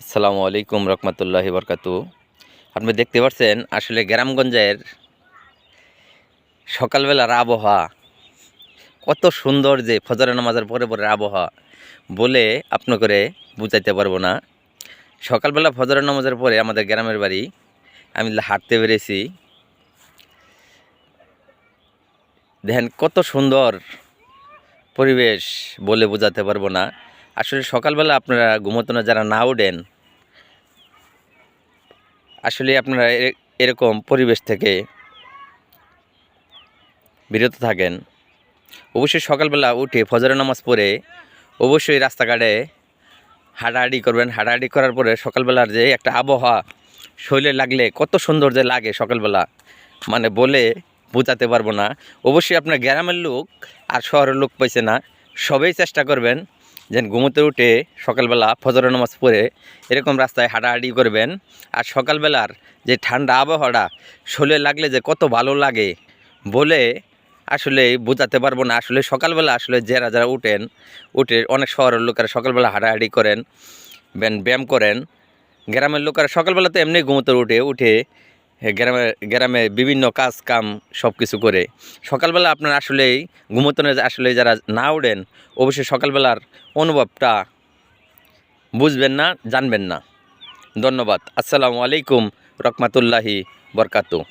আসসালামু আলাইকুম রহমতুল্লাহি বরকাতু। আপনি দেখতে পাচ্ছেন আসলে গ্রামগঞ্জের সকালবেলার আবহাওয়া কত সুন্দর, যে ফজরের নামাজের পরে পরে আবহাওয়া বলে আপনি করে বুঝাইতে পারবো না। সকালবেলা ফজরের নামাজের পরে আমাদের গ্রামের বাড়ি, আমি হাঁটতে বেরিয়েছি, দেখেন কত সুন্দর পরিবেশ, বলে বোঝাতে পারবো না। আসলে সকালবেলা আপনারা ঘুমোতে না যারা না ওঠেন, আসলে আপনারা এরকম পরিবেশ থেকে বিরত থাকেন। অবশ্যই সকালবেলা উঠে ফজরের নামাজ পড়ে অবশ্যই রাস্তাঘাটে হাঁটাহাঁটি করবেন। হাঁটাহাঁটি করার পরে সকালবেলার যে একটা আবহাওয়া শরীরে লাগলে কত সুন্দর যে লাগে সকালবেলা, মানে বলে বোঝাতে পারবো না। অবশ্যই আপনার গ্রামের লোক আর শহরের লোক পাইছে না, সবাই চেষ্টা করবেন যেন ঘুমোতে উঠে সকালবেলা ফজরের নামাজ পড়ে এরকম রাস্তায় হাঁটাহাঁটি করবেন। আর সকালবেলার যে ঠান্ডা আবহাওয়াটা শরীরে লাগলে যে কত ভালো লাগে বলে আসলে বোঝাতে পারবো না। আসলে সকালবেলা আসলে যারা যারা উঠে অনেক শহরের লোকেরা সকালবেলা হাঁটাহাঁটি করেন, ব্যায়াম করেন। গ্রামের লোকেরা সকালবেলা তো এমনি ঘুমোতে উঠে গ্রামে গ্রামে বিভিন্ন কাজ কাম সব কিছু করে। সকালবেলা আপনার আসলেই ঘুমোতে আসলে যারা না ওঠেন, অবশ্যই সকালবেলার অনুভবটা বুঝবেন না, জানবেন না। ধন্যবাদ। আসসালামু আলাইকুম রহমতুল্লাহি বরকাতু।